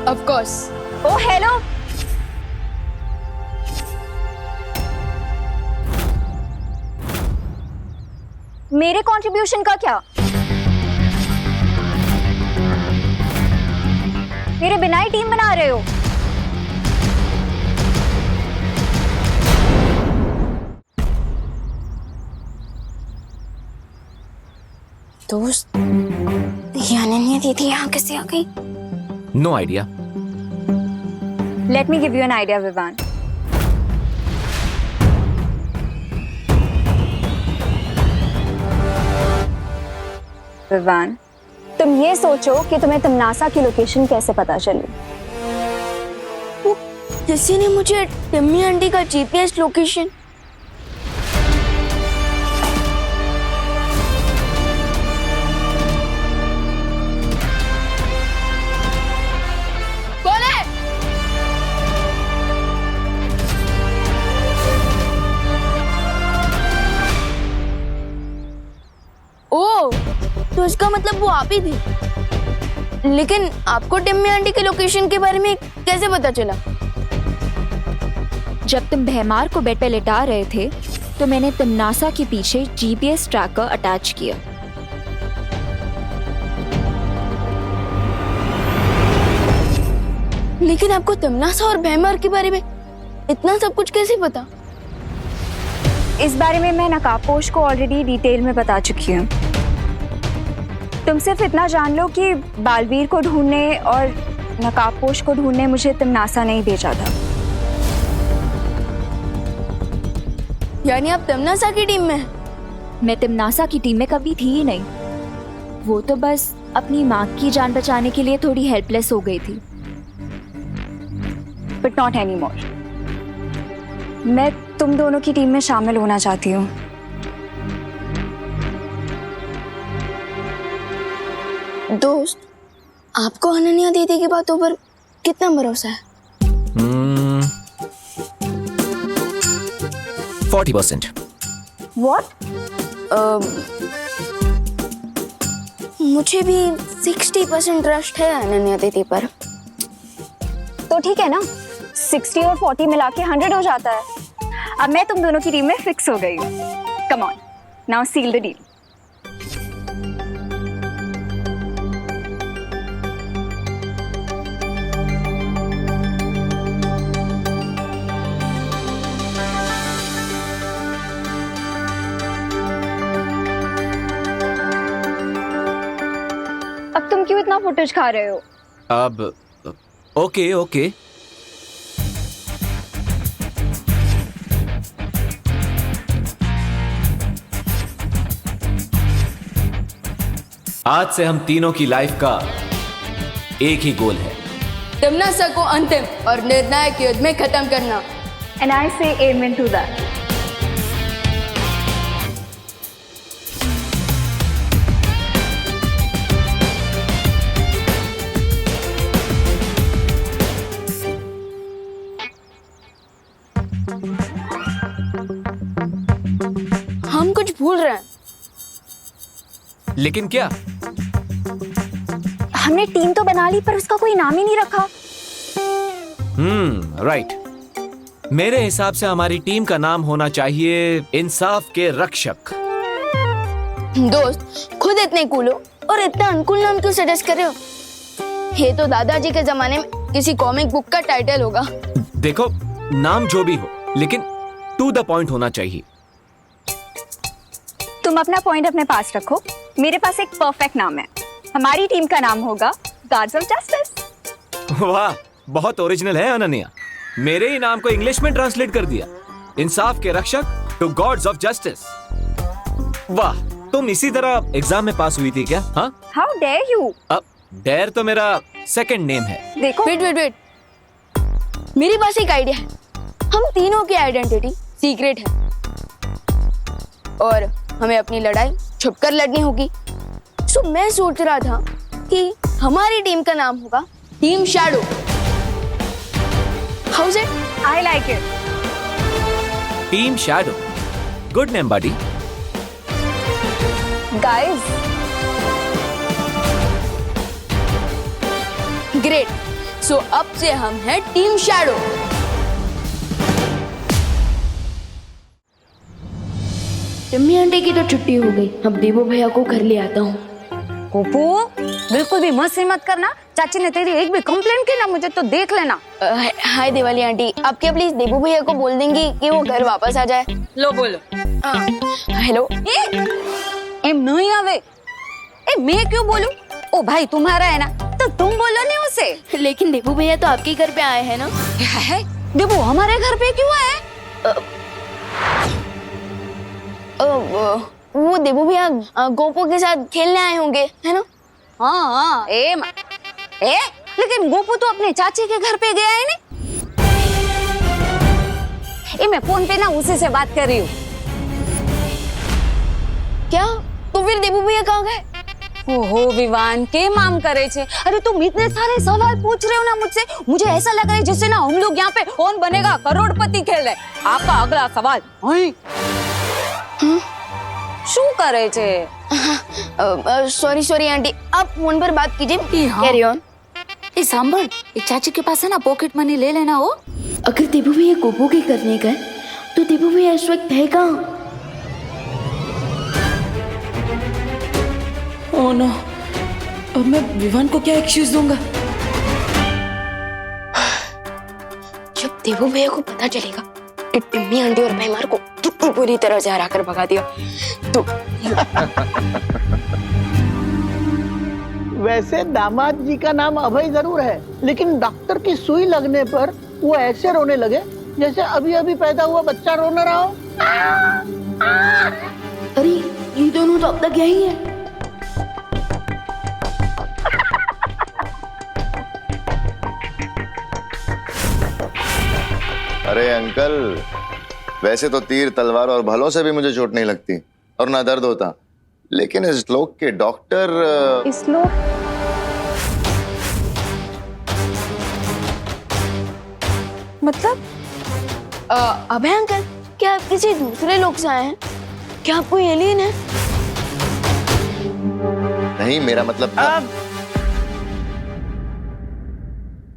Of course. ओ हेलो, मेरे कंट्रीब्यूशन का क्या? मेरे बिना ही टीम बना रहे हो? दोस्त, ये अनन्या दीदी यहाँ कैसे आ गई? No idea. Let me give you an idea Vivaan. Vivaan, तुम ये सोचो कि तुम्हें तिमनासा की लोकेशन कैसे पता चली? किसी ने मुझे टिम्मी आंटी का जीपीएस लोकेशन। कौन है? ओ, तो इसका मतलब वो आप ही थी। लेकिन आपको टिम्मी आंटी के लोकेशन के बारे में कैसे पता चला? जब तुम भैमार को बेड पे लिटा रहे थे तो मैंने तिमनासा के पीछे जीपीएस ट्रैकर अटैच किया। लेकिन आपको तिमनासा और भैमार के बारे में इतना सब कुछ कैसे पता? इस बारे में मैं नकाबपोश को ऑलरेडी डिटेल में बता चुकी हूँ। तुम सिर्फ इतना जान लो कि बालवीर को ढूंढने और नकाबपोश को ढूंढने मुझे तिमनासा नहीं भेजा था। यानी आप तिमनासा की टीम में हैं? मैं तिमनासा की टीम में कभी थी ही नहीं। वो तो बस अपनी माँ की जान बचाने के लिए थोड़ी हेल्पलेस हो गई थी। But not any more. मैं तुम दोनों की टीम में शामिल होना चाहती हूँ। दोस्त, आपको अनन्या दीदी की बातों पर कितना भरोसा है? 40%। व्हाट? मुझे भी 60% ट्रस्ट है अनन्या दीदी पर। तो ठीक है ना, 60 और 40 मिला के 100 हो जाता है। अब मैं तुम दोनों की टीम में फिक्स हो गई हूँ। Come on, now seal the deal. अब तुम क्यों इतना फुटेज खा रहे हो? अब ओके ओके। आज से हम तीनों की लाइफ का एक ही गोल है, तिम्नासा को अंतिम और निर्णायक युद्ध में खत्म करना। एंड आई से एमेन टू दैट। हम कुछ भूल रहे हैं। लेकिन क्या? हमने टीम तो बना ली पर उसका कोई नाम ही नहीं रखा। राइट। मेरे हिसाब से हमारी टीम का नाम होना चाहिए इंसाफ के रक्षक। दोस्त, खुद इतने कूल हो और इतना अनकूल नाम क्यों सजेस्ट कर रहे हो? ये तो दादाजी के जमाने में किसी कॉमिक बुक का टाइटल होगा। देखो, नाम जो भी हो लेकिन टू द पॉइंट होना चाहिए। तुम अपना पॉइंट अपने पास रखो। मेरे पास एक परफेक्ट नाम है। हमारी टीम का नाम होगा गार्ड्स ऑफ जस्टिस। वाह, बहुत ओरिजिनल है अनन्या। मेरे ही नाम को इंग्लिश में ट्रांसलेट कर दिया, इंसाफ के रक्षक टू गॉड्स ऑफ जस्टिस। वाह, तुम इसी तरह एग्जाम में पास हुई थी क्या? हाँ, हाउ डेयर यू। डेयर तो मेरा सेकंड नेम है। देखो, वेट, मेरे पास एक आइडिया है। हम तीनों की आइडेंटिटी सीक्रेट है और हमें अपनी लड़ाई छुपकर लड़नी होगी। सो मैं सोच रहा था कि हमारी टीम का नाम होगा team shadow. How's it? I like it. Team shadow, good name buddy. Guys, great. So अब से हम हैं टीम शैडो। टिम्मी आंटी की तो छुट्टी हो गई। अब देवो भैया को घर ले आता हूँ। गोपू, बिल्कुल भी मस्ती मत करना। चाची ने तेरी एक भी कंप्लेंट की ना, मुझे तो देख लेना। हाय दिवाली आंटी, आप क्या प्लीज देवो भैया को बोल देंगी कि वो घर वापस आ जाए? लो बोलो। हेलो। एम नहीं आवे। मैं क्यों बोलूं? ओ भाई तुम्हारा है ना, तो तुम बोलो नहीं उसे। लेकिन देवो भैया तो आपके घर पे आए हैं ना? है? देवो हमारे घर पे क्यों आए? वो देवो भैया गोपू के साथ खेलने आए होंगे, है ना? हाँ, लेकिन गोपू तो अपने चाची के घर पे गया है ना। मैं फोन पे ना उसी से बात कर रही हूँ। क्या? तो फिर देवो भैया कहाँ गए? ओहो विवान, के माम करे छे? अरे तुम इतने सारे सवाल पूछ रहे हो ना मुझसे, मुझे ऐसा लग रहा है जैसे ना हम लोग यहाँ पे कौन बनेगा करोड़पति खेल रहे। आपका अगला सवाल। શું કરે છે? सॉरी आंटी, आप फोन पर बात कीजिए। Carry on. ये सांभर, ये चाची के पास है ना पॉकेट मनी ले लेना हो। अगर देवो भैया गोपू के करने गए तो देवो भैया इस वक्त है कहाँ? ओह नो, अब मैं विवान को क्या एक्सक्यूज दूंगा? जब देवो भैया को पता चलेगा कि टिम्मी आंटी और भैमार को कितनी बुरी तरह से हरा कर भगा दिया तो वैसे दामाद जी का नाम अभय जरूर है, लेकिन डॉक्टर की सुई लगने पर वो ऐसे रोने लगे जैसे अभी अभी पैदा हुआ बच्चा रो न रहा हो। अरे ये दोनों तो अब तक यही है। अरे अंकल, वैसे तो तीर तलवार और भलों से भी मुझे चोट नहीं लगती और ना दर्द होता, लेकिन इस लोग के डॉक्टर इस लोग मतलब? अभय अंकल, क्या आप किसी दूसरे लोग से आए हैं? क्या आप कोई एलियन है? नहीं, मेरा मतलब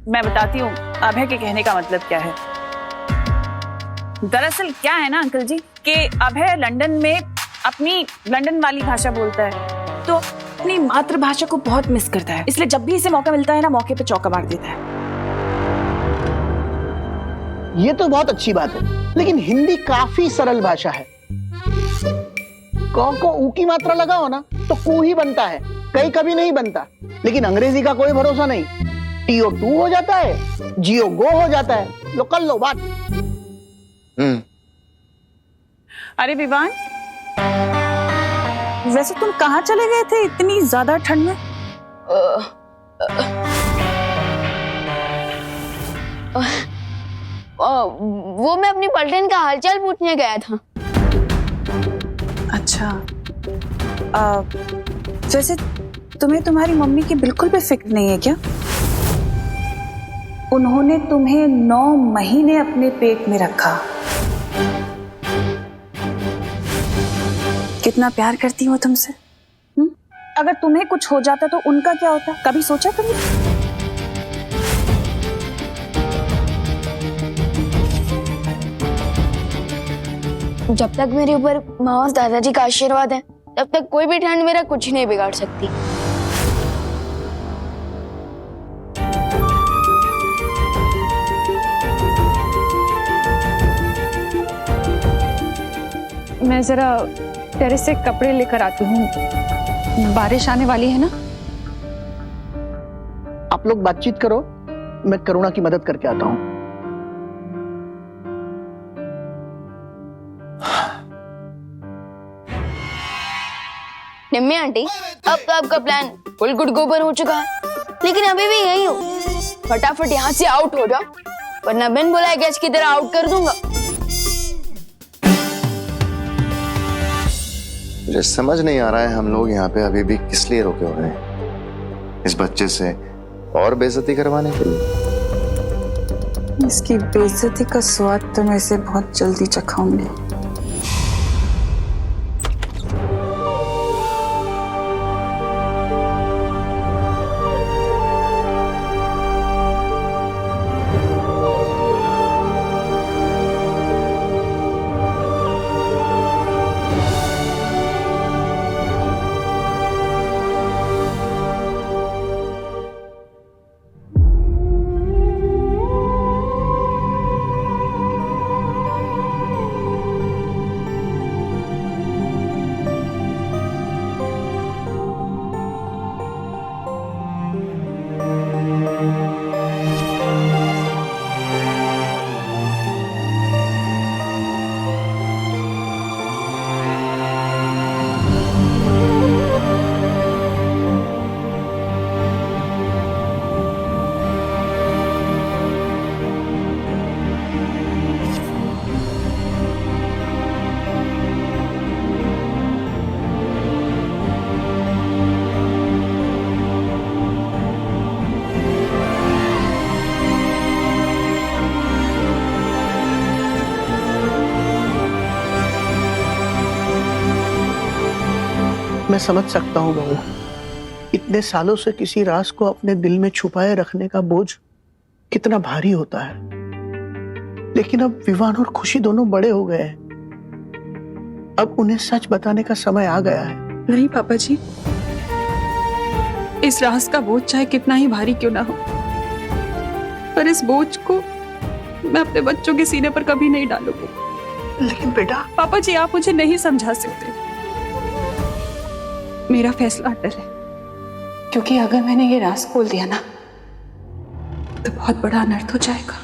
मैं बताती हूँ अभय के कहने का मतलब क्या है। दरअसल क्या है ना अंकल जी कि अभय लंदन में अपनी लंदन वाली भाषा बोलता है, तो अपनी मातृभाषा को बहुत मिस करता है। इसलिए जब भी इसे मौका मिलता है ना, मौके पे चौका मार देता है। ये तो बहुत अच्छी बात है, लेकिन हिंदी काफी सरल भाषा है। क को ऊ की मात्रा लगाओ ना तो कू ही बनता है, कई कभी नहीं बनता। लेकिन अंग्रेजी का कोई भरोसा नहीं, टीओ टू हो जाता है, जियो गो हो जाता है। लो कर लो बात। अरे विवान, वैसे तुम कहाँ चले गए थे इतनी ज्यादा ठंड में? वो मैं अपनी पलटन का हालचाल पूछने गया था। अच्छा, वैसे तुम्हें तुम्हारी मम्मी की बिल्कुल भी फिक्र नहीं है क्या? उन्होंने तुम्हें 9 महीने अपने पेट में रखा। कितना प्यार करती हो तुमसे। अगर तुम्हें कुछ हो जाता तो उनका क्या होता, कभी सोचा तुमने? जब तक मेरे ऊपर माँ और दादाजी का आशीर्वाद है, तब तक कोई भी ठंड मेरा कुछ नहीं बिगाड़ सकती। मैं जरा टेरेस से कपड़े लेकर आती हूँ, बारिश आने वाली है ना। आप लोग बातचीत करो, मैं करुणा की मदद करके आता हूँ। निम्मी आंटी, अब तो आपका प्लान फुल गुड गोबर हो चुका है, लेकिन अभी भी यही हो। फटाफट यहाँ से आउट हो जाओ, वरना बिन बुलाए गेस्ट की तरह आउट कर दूंगा। मुझे समझ नहीं आ रहा है हम लोग यहाँ पे अभी भी किस लिए रुके हुए हैं। इस बच्चे से और बेइज्जती करवाने के लिए? इसकी बेइज्जती का स्वाद तो मैं इसे बहुत जल्दी चखाऊंगी। मैं समझ सकता हूँ बहू, इतने सालों से किसी राज को अपने दिल में छुपाए रखने का बोझ कितना भारी होता है। लेकिन अब विवान और खुशी दोनों बड़े हो गए हैं, अब उन्हें सच बताने का समय आ गया है। नहीं पापा जी, इस राज का बोझ चाहे कितना ही भारी क्यों ना हो, पर इस बोझ को मैं अपने बच्चों के सीने पर कभी नहीं डालूंगी। लेकिन बेटा। पापा जी, आप मुझे नहीं समझा सकते। मेरा फैसला अटल है, क्योंकि अगर मैंने ये राज खोल दिया ना तो बहुत बड़ा अनर्थ हो जाएगा।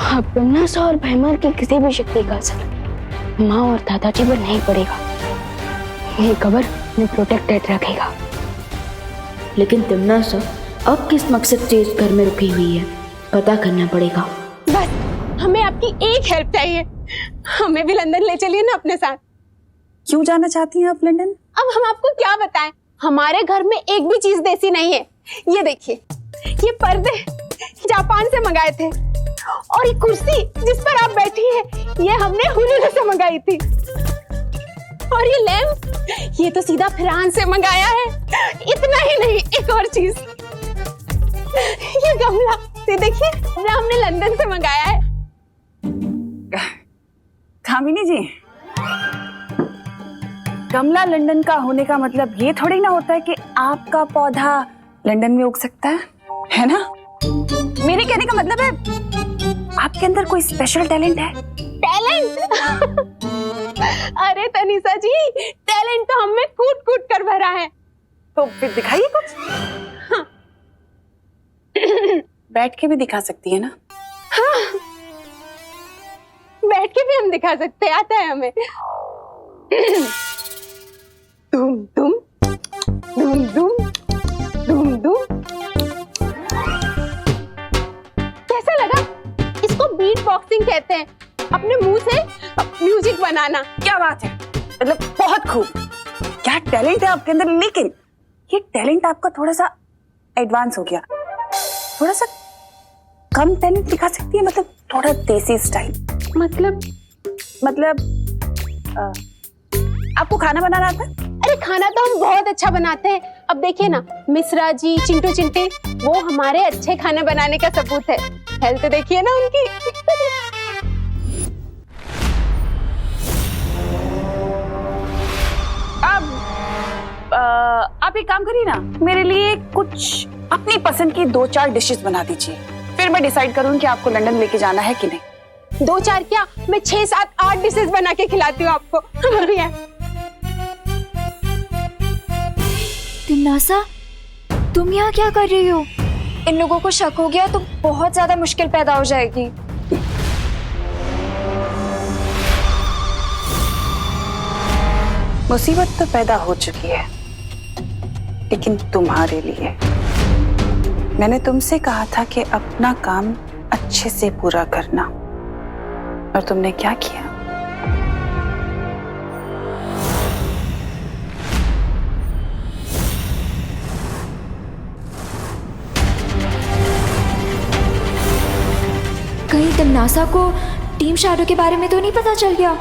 अब तमन्ना और भैमार की किसी भी शक्ति का असर माँ और दादाजी पर नहीं पड़ेगा। ये कबर में प्रोटेक्टेड रखेगा। लेकिन तमन्ना अब किस मकसद से इस घर में रुकी हुई है? पता करना पड़ेगा। बस हमें आपकी एक हेल्प चाहिए, हमें भी लंदन ले चलिए ना अपने साथ। क्यों जाना चाहती हैं आप लंदन? अब हम आपको क्या बताएं, हमारे घर में एक भी चीज देसी नहीं है। ये देखिए, ये पर्दे जापान से मंगाए थे, और ये कुर्सी जिस पर आप बैठी हैं ये हमने हुलूलू से मंगाई थी, और ये लैम्प ये तो सीधा फ्रांस से मंगाया है। इतना ही नहीं, एक और चीज, ये गमला ये देखिए ये हमने लंदन से मंगाया है। कामिनी जी, गमला लंदन का होने का मतलब ये थोड़ी ना होता है कि आपका पौधा लंदन में उग सकता है ना? मेरे कहने का मतलब है आपके अंदर कोई स्पेशल टैलेंट है। टैलेंट? अरे तनीषा जी, टैलेंट तो हमें कूट कूट कर भरा है। तो फिर दिखाइए कुछ। हाँ। बैठ के भी दिखा सकती है ना? हाँ, बैठ के भी हम दिखा सकते हैं, आता है हमें। धूम धूम धूम धूम धूम धूम। कैसा लगा? इसको बीट बॉक्सिंग कहते हैं, अपने मुंह से म्यूजिक बनाना। क्या बात है, मतलब बहुत खूब। क्या टैलेंट है आपके अंदर, लेकिन ये टैलेंट आपका थोड़ा सा एडवांस हो गया। थोड़ा सा कम टैलेंट दिखा सकती है, मतलब थोड़ा देसी स्टाइल। मतलब आपको खाना बनाना आता है? अरे खाना तो हम बहुत अच्छा बनाते हैं। अब देखिए ना, मिश्रा जी, चिंटू चिंटी, वो हमारे अच्छे खाने बनाने का सबूत है। हेल्थ देखिए ना उनकी। आप एक काम करिए ना, मेरे लिए कुछ अपनी पसंद की 2-4 डिशेस बना दीजिए, फिर मैं डिसाइड करूँ कि आपको लंदन लेके जाना है कि नहीं। 2-4 क्या, मैं 6, 7, 8 डिशेस बना के खिलाती हूँ आपको। बढ़िया। तिमनासा, तुम यहाँ क्या कर रही हो? इन लोगों को शक हो गया तो बहुत ज्यादा मुश्किल पैदा हो जाएगी। मुसीबत तो पैदा हो चुकी है, लेकिन तुम्हारे लिए। मैंने तुमसे कहा था कि अपना काम अच्छे से पूरा करना, और तुमने क्या किया? कहीं तिमनासा को टीम शैडो के बारे में तो नहीं पता चल गया?